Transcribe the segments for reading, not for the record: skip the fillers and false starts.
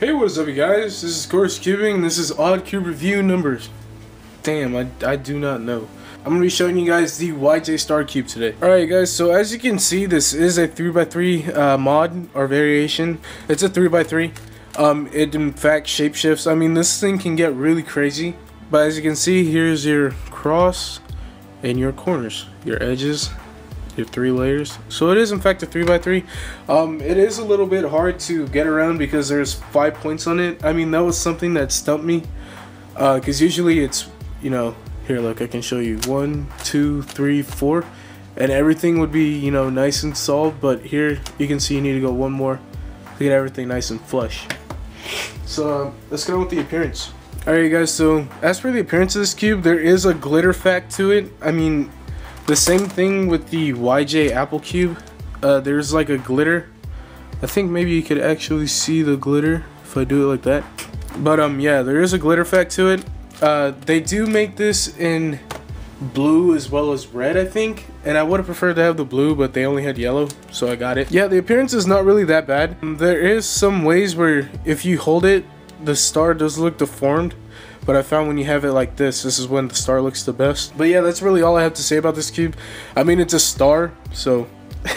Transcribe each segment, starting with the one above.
Hey, what is up, you guys? This is Corescubing. This is odd cube review numbers. Damn, I do not know. I'm going to be showing you guys the YJ star cube today. Alright guys, so as you can see, this is a 3x3 mod or variation. It's a 3x3. It in fact shapeshifts. I mean, this thing can get really crazy. But as you can see, here's your cross and your corners, your edges, your 3 layers. So it is in fact a 3x3. It is a little bit hard to get around because there's 5 points on it. I mean, that was something that stumped me, because usually it's, you know, here, look, I can show you 1 2 3 4, and everything would be, you know, nice and solid. But here you can see you need to go one more to get everything nice and flush. So let's go with the appearance. Alright guys, so as for the appearance of this cube, there is a glitter fact to it. I mean, the same thing with the YJ Apple cube. There's like a glitter. I think maybe you could actually see the glitter if I do it like that. But yeah, there is a glitter fact to it. They do make this in blue as well as red, I think, and I would have preferred to have the blue, but they only had yellow, so I got it. Yeah, the appearance is not really that bad. There is some ways where if you hold it, the star does look deformed, but I found when you have it like this is when the star looks the best. But yeah, that's really all I have to say about this cube. I mean, it's a star, so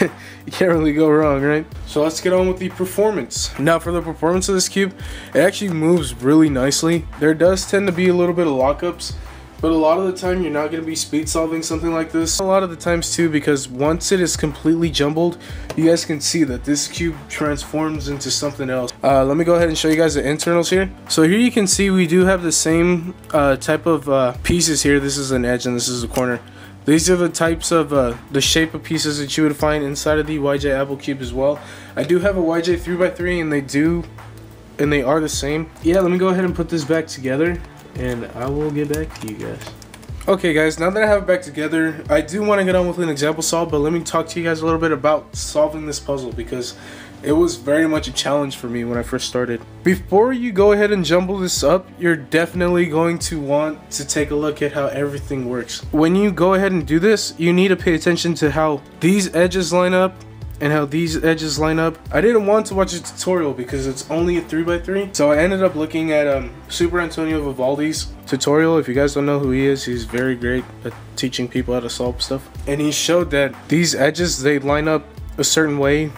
you can't really go wrong, right? So let's get on with the performance. Now for the performance of this cube, it actually moves really nicely. There does tend to be a little bit of lockups, but a lot of the time you're not going to be speed solving something like this. A lot of the times too, because once it is completely jumbled, you guys can see that this cube transforms into something else. Let me go ahead and show you guys the internals here. So here you can see we do have the same type of pieces here. This is an edge and this is a corner. These are the types of the shape of pieces that you would find inside of the YJ Apple cube as well. I do have a YJ 3x3 and they are the same. Yeah, let me go ahead and put this back together and I will get back to you guys. Okay guys, now that I have it back together, I do want to get on with an example solve, but let me talk to you guys a little bit about solving this puzzle because it was very much a challenge for me when I first started. Before you go ahead and jumble this up, you're definitely going to want to take a look at how everything works. When you go ahead and do this, you need to pay attention to how these edges line up and how these edges line up. I didn't want to watch a tutorial because it's only a 3x3, so I ended up looking at Super Antonio Vivaldi's tutorial. If you guys don't know who he is, he's very great at teaching people how to solve stuff, and he showed that these edges, they line up a certain way.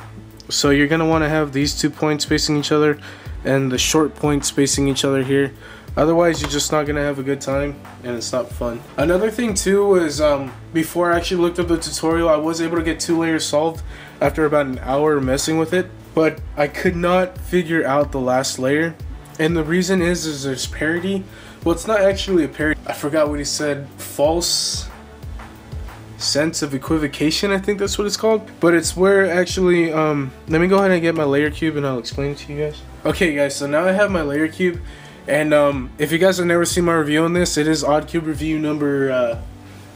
So you're gonna want to have these 2 points facing each other and the short points facing each other here. Otherwise, you're just not gonna have a good time and it's not fun. Another thing too is before I actually looked up the tutorial, I was able to get 2 layers solved after about an hour messing with it, but I could not figure out the last layer. And the reason is there's parity. Well, it's not actually a parity. I forgot what he said. False sense of equivocation, I think that's what it's called. But it's where actually let me go ahead and get my layer cube and I'll explain it to you guys. Okay guys, so now I have my layer cube, and if you guys have never seen my review on this, it is odd cube review number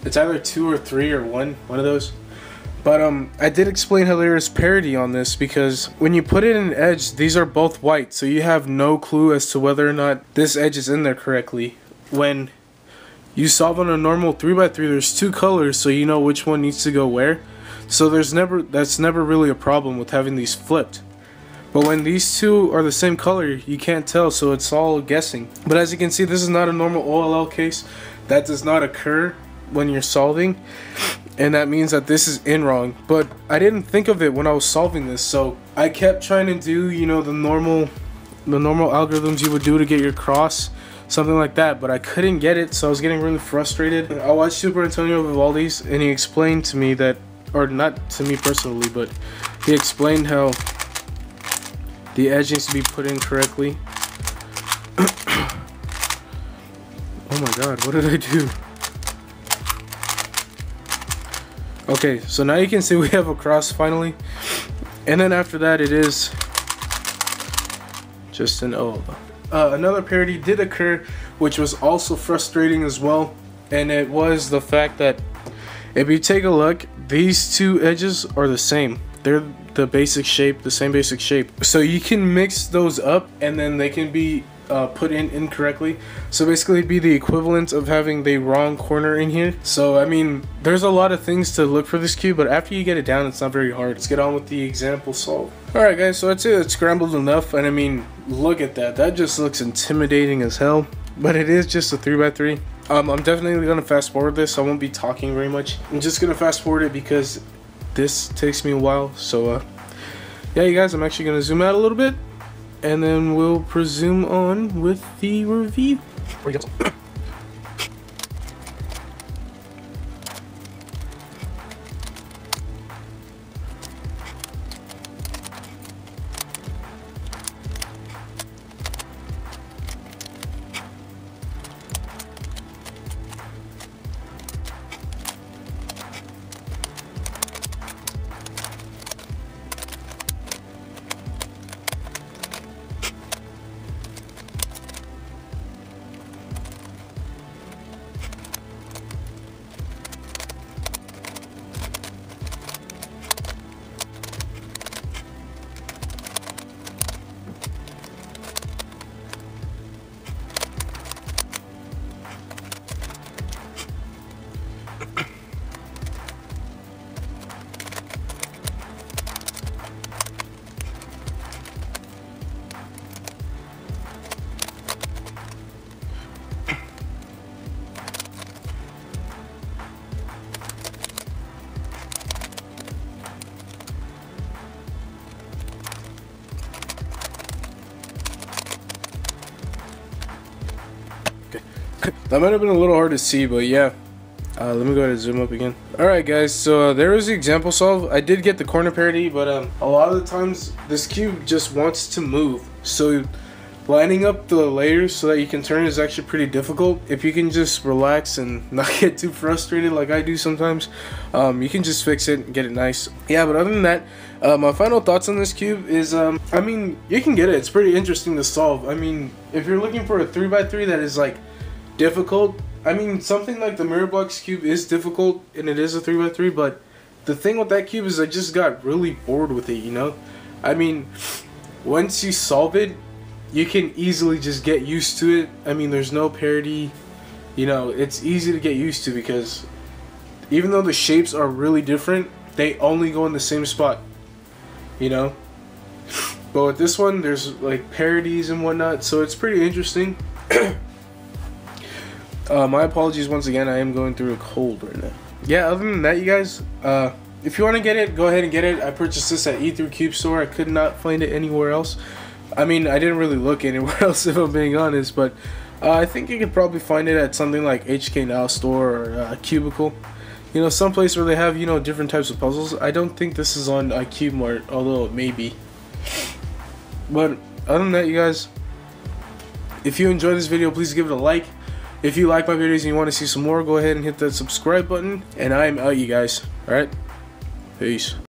it's either 2 or 3 or one of those. But I did explain how there is parity on this because when you put it in an edge, these are both white, so you have no clue as to whether or not this edge is in there correctly. When you solve on a normal 3x3, there's 2 colors, so you know which one needs to go where. So that's never really a problem with having these flipped. But when these 2 are the same color, you can't tell, so it's all guessing. But as you can see, this is not a normal OLL case. That does not occur when you're solving, and that means that this is in wrong. But I didn't think of it when I was solving this, so I kept trying to do, you know, the normal algorithms you would do to get your cross, something like that, but I couldn't get it, so I was getting really frustrated. I watched Super Antonio Vivaldi's, and he explained to me that, or not to me personally, but he explained how the edge needs to be put in correctly. Oh my god, what did I do? Okay, so now you can see we have a cross finally, and then after that it is just an O. Another parity did occur, which was also frustrating as well, and it was the fact that if you take a look, these 2 edges are the same. They're the basic shape, the same basic shape. So you can mix those up and then they can be put in incorrectly. So basically it'd be the equivalent of having the wrong corner in here. So I mean, there's a lot of things to look for this cube, but after you get it down, it's not very hard. Let's get on with the example solve. Alright guys, so I'd say it's scrambled enough, and I mean, look at that. That just looks intimidating as hell. But it is just a 3x3. I'm definitely gonna fast forward this. I won't be talking very much. I'm just gonna fast forward it because this takes me a while. So yeah, you guys, I'm actually gonna zoom out a little bit, and then we'll presume on with the review. That might have been a little hard to see, but yeah. Let me go ahead and zoom up again. Alright guys, so there was the example solve. I did get the corner parity, but a lot of the times this cube just wants to move. So lining up the layers so that you can turn is actually pretty difficult. If you can just relax and not get too frustrated like I do sometimes, you can just fix it and get it nice. Yeah, but other than that, my final thoughts on this cube is, I mean, you can get it. It's pretty interesting to solve. I mean, if you're looking for a 3x3 that is like difficult, I mean, something like the Mirror Blocks cube is difficult and it is a 3x3, but the thing with that cube is I just got really bored with it, you know? I mean, once you solve it, you can easily just get used to it. I mean, there's no parity, you know, it's easy to get used to because even though the shapes are really different, they only go in the same spot, you know? But with this one, there's like parodies and whatnot, so it's pretty interesting. My apologies once again, I am going through a cold right now. Yeah, other than that, you guys, if you want to get it, go ahead and get it. I purchased this at E3 Cube Store. I could not find it anywhere else. I mean, I didn't really look anywhere else if I'm being honest, but I think you could probably find it at something like HK Now Store or Cubicle. You know, someplace where they have, you know, different types of puzzles. I don't think this is on Cube Mart, although it may be. But other than that, you guys, if you enjoyed this video, please give it a like. If you like my videos and you want to see some more, go ahead and hit that subscribe button. And I am out, you guys. Alright? Peace.